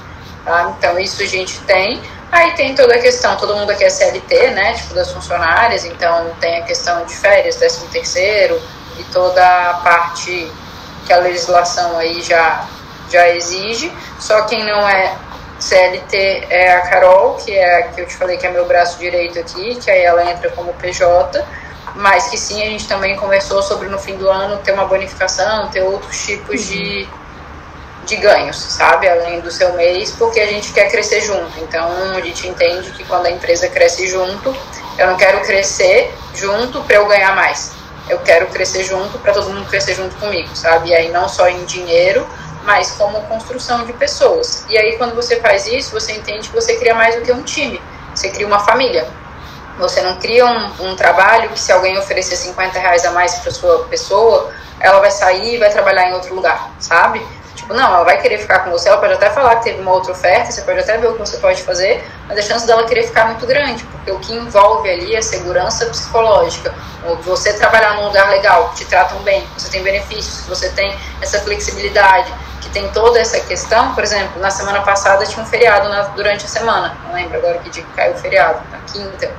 tá? Então isso a gente tem. Aí tem toda a questão, todo mundo aqui é CLT, né, tipo das funcionárias, então tem a questão de férias, 13º e toda a parte que a legislação aí já exige. Só quem não é CLT é a Carol, que é a que eu te falei que é meu braço direito aqui, que aí ela entra como PJ, mas que sim, a gente também conversou sobre no fim do ano ter uma bonificação, ter outros tipos de ganhos, sabe, além do seu mês, porque a gente quer crescer junto. Então a gente entende que quando a empresa cresce junto, eu não quero crescer junto para eu ganhar mais, eu quero crescer junto para todo mundo crescer junto comigo, sabe, e aí não só em dinheiro, mas como construção de pessoas. E aí quando você faz isso, você entende que você cria mais do que um time, você cria uma família. Você não cria um trabalho que se alguém oferecer R$50 a mais para sua pessoa, ela vai sair e vai trabalhar em outro lugar, sabe? Tipo, não, ela vai querer ficar com você, ela pode até falar que teve uma outra oferta, você pode até ver o que você pode fazer, mas a chance dela querer ficar é muito grande, porque o que envolve ali é segurança psicológica, você trabalhar num lugar legal, que te tratam bem, que você tem benefícios, que você tem essa flexibilidade, que tem toda essa questão. Por exemplo, na semana passada tinha um feriado durante a semana, não lembro agora que dia que caiu o feriado, na quinta.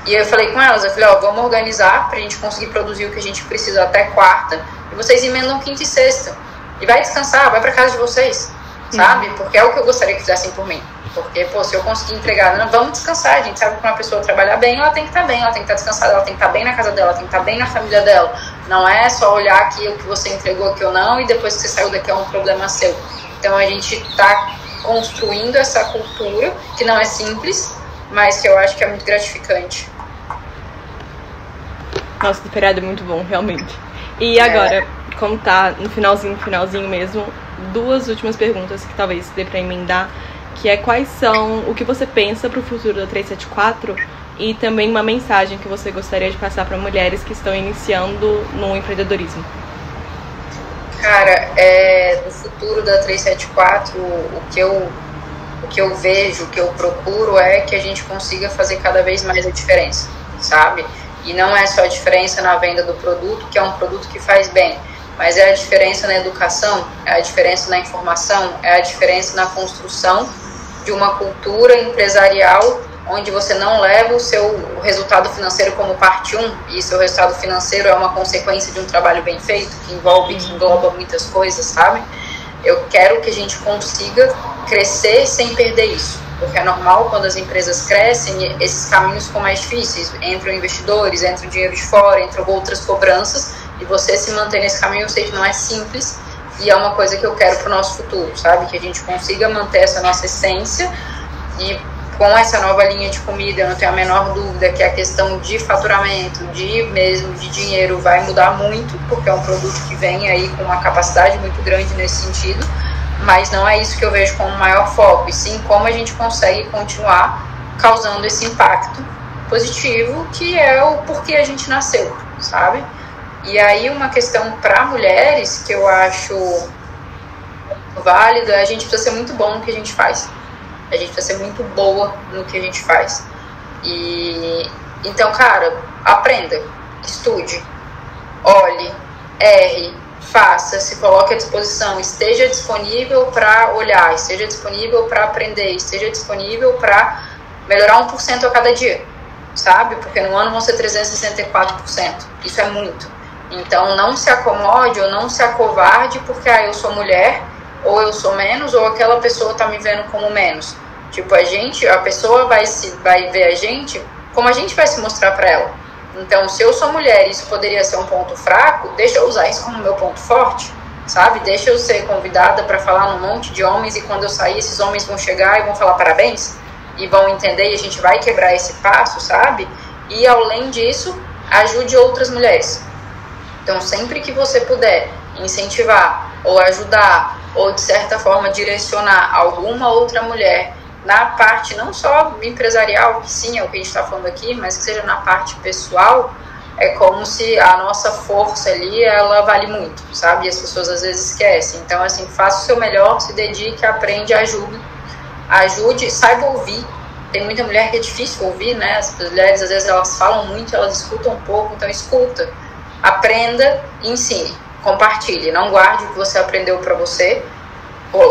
E eu falei com elas, eu falei, vamos organizar pra gente conseguir produzir o que a gente precisa até quarta, e vocês emendam quinta e sexta. E vai descansar, vai pra casa de vocês, sabe? Porque é o que eu gostaria que fizessem por mim. Porque, se eu conseguir entregar, não, vamos descansar, a gente sabe que uma pessoa trabalhar bem, ela tem que estar bem, ela tem que estar descansada, ela tem que estar bem na casa dela, ela tem que estar bem na família dela. Não é só olhar aqui o que você entregou aqui ou não, e depois que você saiu daqui é um problema seu. Então a gente tá construindo essa cultura, que não é simples, mas que eu acho que é muito gratificante. Nossa, o feriado é muito bom, realmente. E agora, como tá no finalzinho mesmo, duas últimas perguntas que talvez dê pra emendar, que é quais são, o que você pensa pro futuro da 374 e também uma mensagem que você gostaria de passar para mulheres que estão iniciando no empreendedorismo. Cara, no futuro da 374, o que eu vejo, o que eu procuro é que a gente consiga fazer cada vez mais a diferença, sabe? E não é só a diferença na venda do produto, que é um produto que faz bem, mas é a diferença na educação, é a diferença na informação, é a diferença na construção de uma cultura empresarial onde você não leva o seu resultado financeiro como parte 1, e seu resultado financeiro é uma consequência de um trabalho bem feito, que engloba muitas coisas, sabe? Eu quero que a gente consiga crescer sem perder isso. Porque é normal, quando as empresas crescem, esses caminhos ficam mais difíceis. Entram investidores, entra o dinheiro de fora, entram outras cobranças, e você se manter nesse caminho, eu sei que não é simples, e é uma coisa que eu quero para o nosso futuro, sabe? Que a gente consiga manter essa nossa essência, e com essa nova linha de comida, eu não tenho a menor dúvida que a questão de faturamento, de dinheiro, vai mudar muito, porque é um produto que vem aí com uma capacidade muito grande nesse sentido. Mas não é isso que eu vejo como o maior foco, e sim como a gente consegue continuar causando esse impacto positivo, que é o porquê a gente nasceu, sabe? E aí uma questão para mulheres que eu acho válida, a gente precisa ser muito bom no que a gente faz. A gente precisa ser muito boa no que a gente faz. E então, cara, aprenda, estude, olhe, erre, faça, se coloque à disposição, esteja disponível para olhar, esteja disponível para aprender, esteja disponível para melhorar 1% a cada dia, sabe? Porque no ano vão ser 364%, isso é muito. Então não se acomode ou não se acovarde porque eu sou mulher, ou eu sou menos, ou aquela pessoa tá me vendo como menos. Tipo, a pessoa vai ver a gente como a gente vai se mostrar para ela. Então, se eu sou mulher e isso poderia ser um ponto fraco, deixa eu usar isso como meu ponto forte, sabe? Deixa eu ser convidada para falar num monte de homens e quando eu sair, esses homens vão chegar e vão falar parabéns e vão entender e a gente vai quebrar esse passo, sabe? E além disso, ajude outras mulheres. Então, sempre que você puder incentivar ou ajudar ou de certa forma direcionar alguma outra mulher na parte não só empresarial, que sim é o que a gente está falando aqui, mas que seja na parte pessoal, é como se a nossa força ali, ela vale muito, sabe? E as pessoas às vezes esquecem. Então, assim, faça o seu melhor, se dedique, aprende, ajude, saiba ouvir. Tem muita mulher que é difícil ouvir, né? As mulheres, às vezes, elas falam muito, elas escutam um pouco, então escuta. Aprenda e ensine, compartilhe. Não guarde o que você aprendeu para você,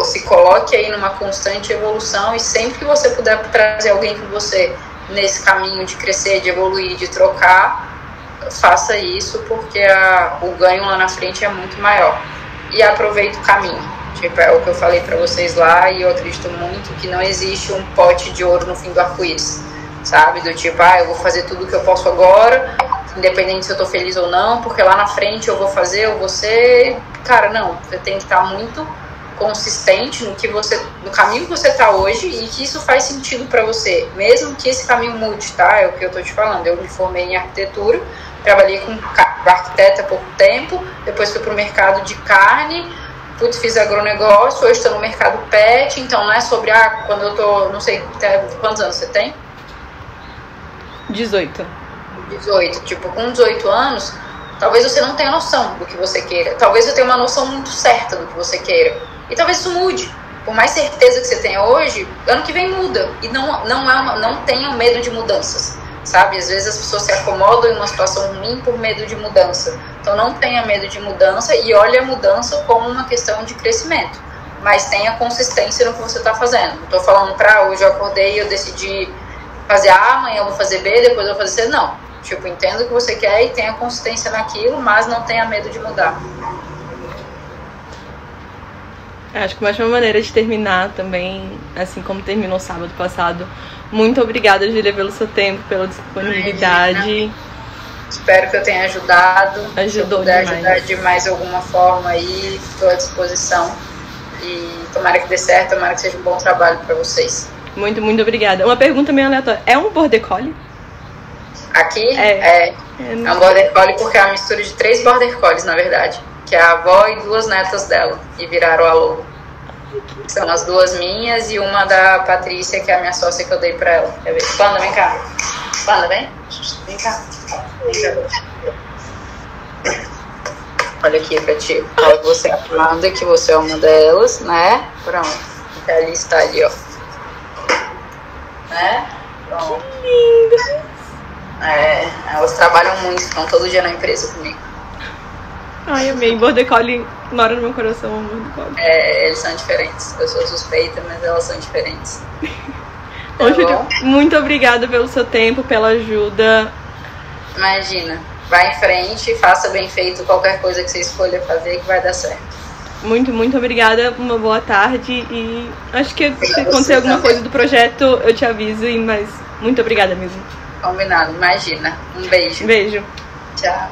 se coloque aí numa constante evolução e sempre que você puder trazer alguém com você nesse caminho de crescer, de evoluir, de trocar, faça isso, porque o ganho lá na frente é muito maior. E aproveite o caminho. Tipo, é o que eu falei pra vocês lá, e eu acredito muito que não existe um pote de ouro no fim do arco-íris, sabe? Do tipo, eu vou fazer tudo o que eu posso agora, independente se eu tô feliz ou não, porque lá na frente eu vou fazer, ou você... Cara, não, você tem que estar muito consistente no caminho que você tá hoje e que isso faz sentido pra você, mesmo que esse caminho mude, tá? É o que eu tô te falando. Eu me formei em arquitetura, trabalhei com arquiteta há pouco tempo, depois fui pro mercado de carne, fiz agronegócio, hoje estou no mercado pet, então não é sobre, quando eu tô, não sei, quantos anos você tem? 18. Tipo, com 18 anos, talvez você não tenha noção do que você queira, talvez você tenha uma noção muito certa do que você queira, e talvez isso mude. Por mais certeza que você tenha hoje, ano que vem muda, e não tenham medo de mudanças, sabe? Às vezes as pessoas se acomodam em uma situação ruim por medo de mudança. Então não tenha medo de mudança e olhe a mudança como uma questão de crescimento. Mas tenha consistência no que você está fazendo. Não estou falando hoje eu acordei e eu decidi fazer A, amanhã eu vou fazer B, depois eu vou fazer C. Não. Tipo, entenda o que você quer e tenha consistência naquilo, mas não tenha medo de mudar. Acho que uma ótima maneira de terminar também, assim como terminou sábado passado. Muito obrigada, Júlia, pelo seu tempo, pela disponibilidade. Espero que eu tenha ajudado. Ajudou Se eu puder demais. ajudar de mais alguma forma aí, estou à disposição. E tomara que dê certo, tomara que seja um bom trabalho para vocês. Muito, muito obrigada. Uma pergunta meio aleatória. É um border collie? Aqui é um border collie porque é uma mistura de 3 border collies, na verdade. Que é a avó e 2 netas dela. E viraram a logo. São as 2 minhas e uma da Patrícia, que é a minha sócia que eu dei pra ela. Quer ver? Panda, vem cá. Panda, vem. Vem cá. Olha aqui pra ti. Fala que você é a Panda, que você é uma delas, né? Pronto. A Alice está ali, ó. Né? Pronto. Que lindo. Elas trabalham muito, estão todo dia na empresa comigo. Ai, amei. Border Collie mora no meu coração, Border Collie. Eles são diferentes. Eu sou suspeita, mas elas são diferentes. Ô, Júlia, muito obrigada pelo seu tempo, pela ajuda. Imagina. Vai em frente, faça bem feito qualquer coisa que você escolha fazer que vai dar certo. Muito, muito obrigada. Uma boa tarde. E acho que se acontecer alguma coisa do projeto, eu te aviso. Mas muito obrigada mesmo. Combinado. Imagina. Um beijo. Beijo. Tchau.